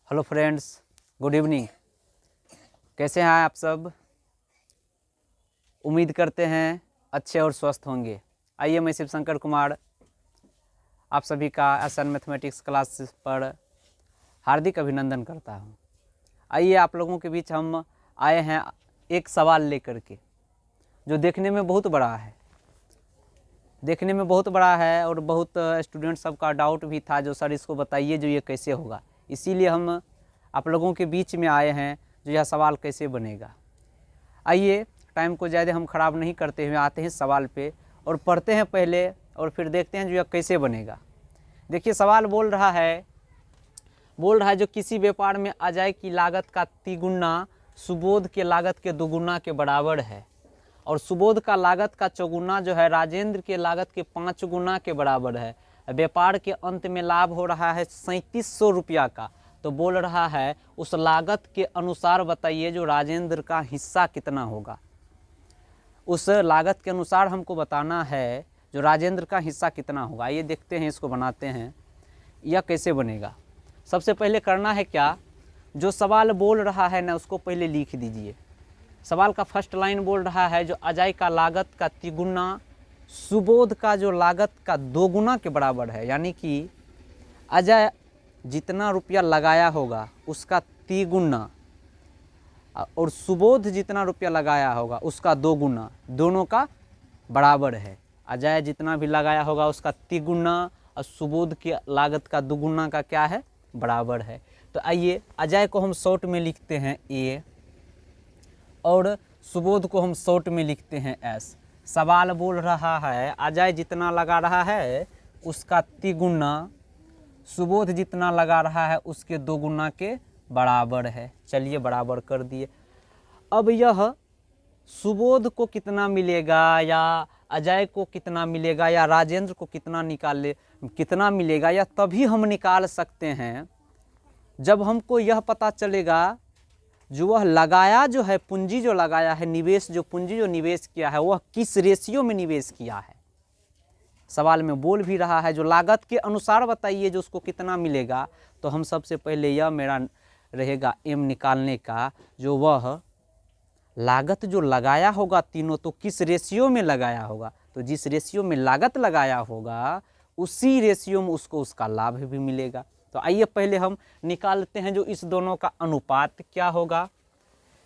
Hello friends, good evening. कैसे हैं आप सब? उम्मीद करते हैं अच्छे और स्वस्थ होंगे। आइए, मैं शिव शंकर कुमार आप सभी का एसएन मैथमेटिक्स क्लास पर हार्दिक अभिनंदन करता हूं। आइए, आप लोगों के बीच हम आए हैं एक सवाल लेकर के, जो देखने में बहुत बड़ा है और बहुत स्टूडेंट सबका डाउट भी था, जो सर इसको बताइए जो ये कैसे होगा। इसीलिए हम आप लोगों के बीच में आए हैं जो यह सवाल कैसे बनेगा। आइए, टाइम को ज़्यादा हम ख़राब नहीं करते हुए आते हैं सवाल पे और पढ़ते हैं पहले, और फिर देखते हैं जो यह कैसे बनेगा। देखिए, सवाल बोल रहा है जो किसी व्यापार में अजय की लागत का तिगुना सुबोध के लागत के दुगुना के बराबर है, और सुबोध का लागत का चौगुना जो है राजेंद्र के लागत के 5 गुना के बराबर है। व्यापार के अंत में लाभ हो रहा है 3700 रुपया का। तो बोल रहा है उस लागत के अनुसार बताइए जो राजेंद्र का हिस्सा कितना होगा। उस लागत के अनुसार हमको बताना है जो राजेंद्र का हिस्सा कितना होगा। ये देखते हैं, इसको बनाते हैं। यह कैसे बनेगा? सबसे पहले करना है क्या, जो सवाल बोल रहा है ना उसको पहले लिख दीजिए। सवाल का फर्स्ट लाइन बोल रहा है जो अजय का लागत का तिगुना सुबोध का जो लागत का 2 गुना के बराबर है, यानी कि अजय जितना रुपया लगाया होगा उसका तिगुना और सुबोध जितना रुपया लगाया होगा उसका 2 गुना, दोनों का बराबर है। अजय जितना भी लगाया होगा उसका तिगुना और सुबोध की लागत का 2 गुना का क्या है, बराबर है। तो आइए, अजय को हम शॉर्ट में लिखते हैं ए और सुबोध को हम शॉर्ट में लिखते हैं एस। सवाल बोल रहा है अजय जितना लगा रहा है उसका तिगुना सुबोध जितना लगा रहा है उसके 2 गुना के बराबर है। चलिए, बराबर कर दिए। अब यह सुबोध को कितना मिलेगा या अजय को कितना मिलेगा या राजेंद्र को कितना मिलेगा, या तभी हम निकाल सकते हैं जब हमको यह पता चलेगा जो वह लगाया जो है पूंजी जो लगाया है, निवेश जो पूंजी जो निवेश किया है वह किस रेशियो में निवेश किया है। सवाल में बोल भी रहा है जो लागत के अनुसार बताइए जो उसको कितना मिलेगा। तो हम सबसे पहले यह मेरा रहेगा एम निकालने का, जो वह लागत जो लगाया होगा तीनों तो किस रेशियो में लगाया होगा। तो जिस रेशियो में लागत लगाया होगा उसी रेशियो में उसको उसका लाभ भी मिलेगा। तो आइए पहले हम निकालते हैं जो इस दोनों का अनुपात क्या होगा।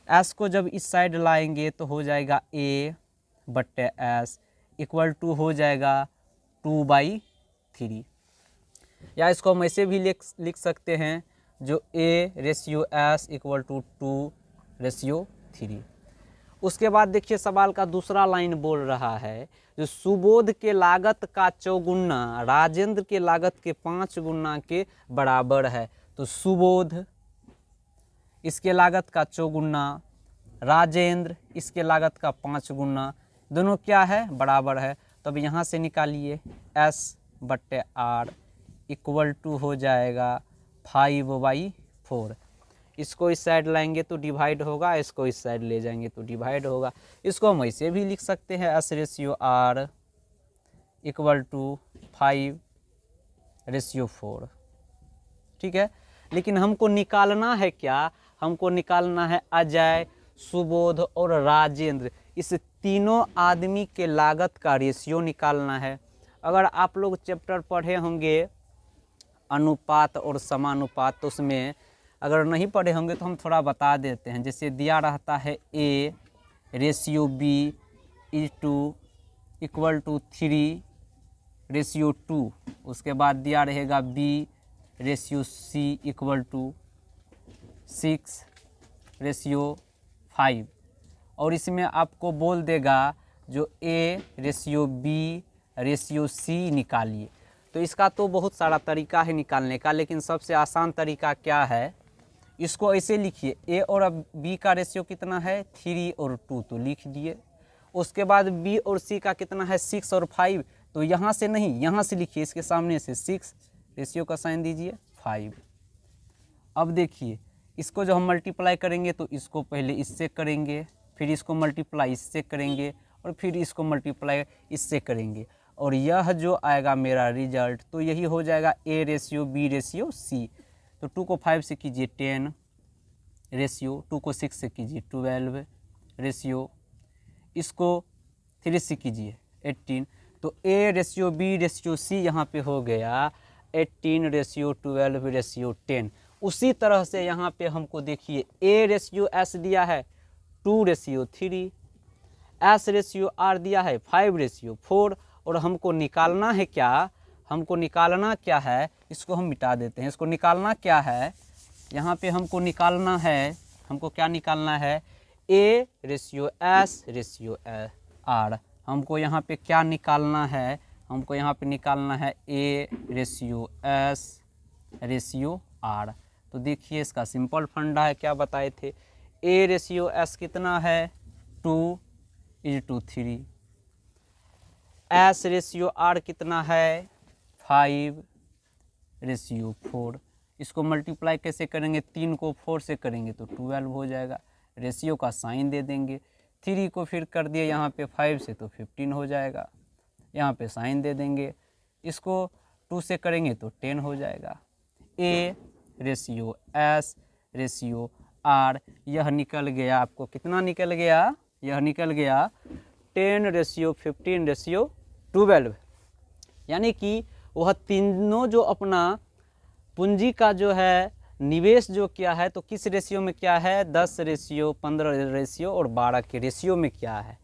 एस को जब इस साइड लाएंगे तो हो जाएगा ए बट्टे एस इक्वल टू हो जाएगा 2/3, या इसको हम ऐसे भी लिख सकते हैं जो A ratio S equal to 2/3। उसके बाद देखिए, सवाल का दूसरा लाइन बोल रहा है जो सुबोध के लागत का 4 गुना राजेंद्र के लागत के 5 गुना के बराबर है। तो सुबोध इसके लागत का 4 गुना, राजेंद्र इसके लागत का 5 गुना, दोनों क्या है, बराबर है। तो अब यहाँ से निकालिए एस बट्टे आर इक्वल टू हो जाएगा 5/4। इसको इस साइड लाएंगे तो डिवाइड होगा, इसको इस साइड ले जाएंगे तो डिवाइड होगा। इसको हम ऐसे भी लिख सकते हैं S ratio R equal to 5/4। ठीक है, लेकिन हमको निकालना है क्या, हमको निकालना है अजय, सुबोध और राजेंद्र, इस तीनों आदमी के लागत का रेशियो निकालना है। अगर आप लोग चैप्टर पढ़े होंगे अनुपात और समानुपात, तो उसमें अगर नहीं पढ़े होंगे तो हम थोड़ा बता देते हैं। जैसे दिया रहता है A ratio B equal to 3/2, उसके बाद दिया रहेगा B ratio C equal to 6/5, और इसमें आपको बोल देगा जो A ratio B ratio C निकालिए। तो इसका तो बहुत सारा तरीका है निकालने का, लेकिन सबसे आसान तरीका क्या है, इसको ऐसे लिखिए ए और बी का रेशियो कितना है 3 और 2, तो लिख दिए। उसके बाद बी और सी का कितना है 6 और 5, तो यहाँ से नहीं यहाँ से लिखिए, इसके सामने से 6 रेशियो का साइन दीजिए 5। अब देखिए, इसको जब हम मल्टीप्लाई करेंगे तो इसको पहले इससे करेंगे, फिर इसको मल्टीप्लाई इससे करेंगे और फिर इसको मल्टीप्लाई इससे करेंगे, और यह जो आएगा मेरा रिजल्ट तो यही हो जाएगा A ratio B ratio C. तो 2 को 5 से कीजिए 10 रेशियो, 2 को 6 से कीजिए 12 रेशियो, इसको 3 से कीजिए 18। तो A ratio B ratio C यहाँ पे हो गया 18 रेशियो 12 रेशियो 10। उसी तरह से यहाँ पे हमको देखिए A रेशियो S दिया है 2 रेशियो 3, S रेशियो R दिया है 5 रेशियो 4, और हमको निकालना है क्या, हमको निकालना क्या है, इसको हम मिटा देते हैं। इसको निकालना क्या है, यहाँ पे हमको निकालना है, हमको क्या निकालना है, A ratio S ratio R। हमको यहाँ पे क्या निकालना है, हमको यहाँ पे निकालना है A ratio S ratio R। तो देखिए इसका सिंपल फंडा है, क्या बताए थे, A रेशियो S कितना है 2:3, S रेशियो R कितना है 5:4। इसको मल्टीप्लाई कैसे करेंगे, 3 को 4 से करेंगे तो 12 हो जाएगा, रेशियो का साइन दे देंगे, 3 को फिर कर दिए यहाँ पे 5 से तो 15 हो जाएगा, यहाँ पे साइन दे देंगे, इसको 2 से करेंगे तो 10 हो जाएगा। A ratio S ratio R यह निकल गया, आपको कितना निकल गया, यह निकल गया 10 रेशियो 15 रेशियो 12। यानी कि वह तीनों जो अपना पूंजी का जो है निवेश जो किया है तो किस रेशियो में क्या है, 10 रेशियो 15 रेशियो और 12 के रेशियो में क्या है,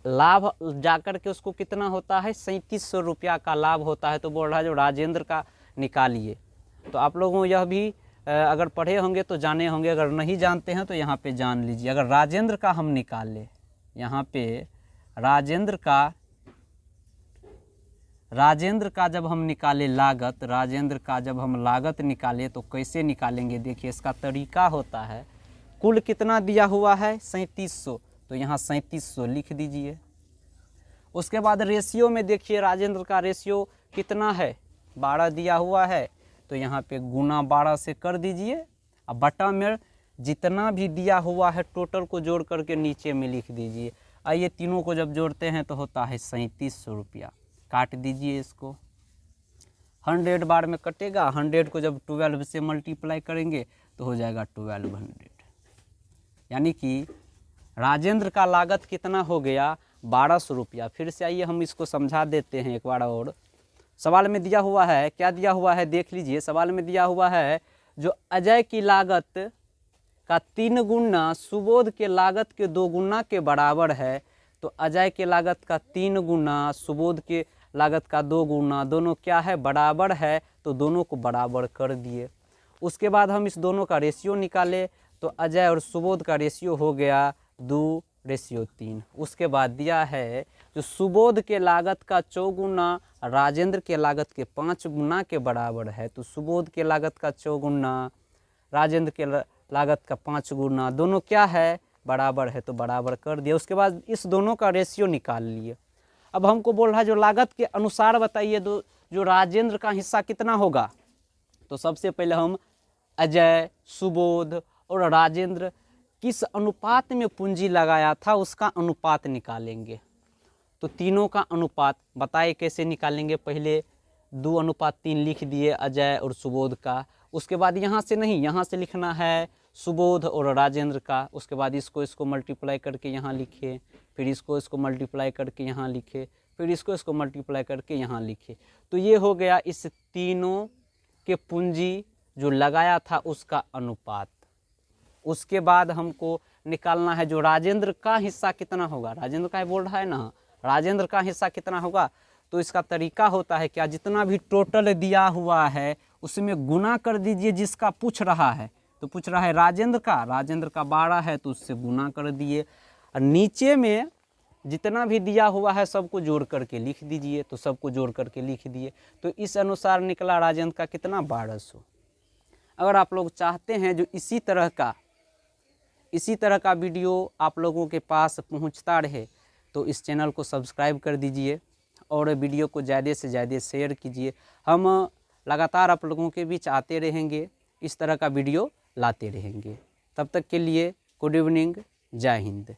लाभ जाकर के उसको कितना होता है 3700 रुपया का लाभ होता है। तो बोल रहा है जो राजेंद्र का निकालिए। तो आप लोगों यह भी अगर पढ़े होंगे तो जाने होंगे, अगर नहीं जानते हैं तो यहाँ पे जान लीजिए। अगर राजेंद्र का हम निकाले, यहाँ पे राजेंद्र का जब हम निकाले लागत, राजेंद्र का जब हम लागत निकाले तो कैसे निकालेंगे, देखिए इसका तरीका होता है, कुल कितना दिया हुआ है 3700, तो यहाँ 3700 लिख दीजिए। उसके बाद रेशियो में देखिए राजेंद्र का रेशियो कितना है 12 दिया हुआ है, तो यहाँ पे गुना 12 से कर दीजिए। अब बटा में जितना भी दिया हुआ है टोटल को जोड़ करके नीचे में लिख दीजिए। आइए तीनों को जब जोड़ते हैं तो होता है 3700 रुपया। काट दीजिए इसको, 100 बार में कटेगा, 100 को जब 12 से मल्टीप्लाई करेंगे तो हो जाएगा 1200। यानी कि राजेंद्र का लागत कितना हो गया 1200 रुपया। फिर से आइए हम इसको समझा देते हैं एक बार और। सवाल में दिया हुआ है, क्या दिया हुआ है देख लीजिए। सवाल में दिया हुआ है जो अजय की लागत का 3 गुना सुबोध के लागत के 2 गुना के बराबर है, तो अजय के लागत का 3 गुना सुबोध के लागत का 2 गुना, दोनों क्या है बराबर है, तो दोनों को बराबर कर दिए। उसके बाद हम इस दोनों का रेशियो निकाले तो अजय और सुबोध का रेशियो हो गया 2:3। उसके बाद दिया है जो सुबोध के लागत का 4 गुना राजेंद्र के लागत के 5 गुना के बराबर है, तो सुबोध के लागत का 4 गुना राजेंद्र के लागत का 5 गुना, दोनों क्या है बराबर है, तो बराबर कर दिया। उसके बाद इस दोनों का रेशियो निकाल लिए। अब हमको बोल रहा है जो लागत के अनुसार बताइए जो राजेंद्र का हिस्सा कितना होगा। तो सबसे पहले हम अजय, सुबोध और राजेंद्र किस अनुपात में पूंजी लगाया था उसका अनुपात निकालेंगे। तो तीनों का अनुपात बताए कैसे निकालेंगे, पहले 2:3 लिख दिए अजय और सुबोध का। उसके बाद यहाँ से नहीं, यहाँ से लिखना है सुबोध और राजेंद्र का। उसके बाद इसको मल्टीप्लाई करके यहाँ लिखे, फिर इसको मल्टीप्लाई करके यहाँ लिखे, फिर इसको मल्टीप्लाई करके यहाँ लिखे। तो ये हो गया इस तीनों के पूंजी जो लगाया था उसका अनुपात। उसके बाद हमको निकालना है जो राजेंद्र का हिस्सा कितना होगा। राजेंद्र का बोल रहा है ना, राजेंद्र का हिस्सा कितना होगा। तो इसका तरीका होता है क्या, जितना भी टोटल दिया हुआ है उसमें गुना कर दीजिए जिसका पूछ रहा है। तो पूछ रहा है राजेंद्र का 12 है तो उससे गुना कर दिए, और नीचे में जितना भी दिया हुआ है सबको जोड़ करके लिख दीजिए। तो सबको जोड़ करके लिख दिए, तो इस अनुसार निकला राजेंद्र का कितना 1200। अगर आप लोग चाहते हैं जो इसी तरह का वीडियो आप लोगों के पास पहुंचता रहे तो इस चैनल को सब्सक्राइब कर दीजिए और वीडियो को ज़्यादा से ज़्यादा शेयर कीजिए। हम लगातार आप लोगों के बीच आते रहेंगे, इस तरह का वीडियो लाते रहेंगे। तब तक के लिए गुड इवनिंग, जय हिंद।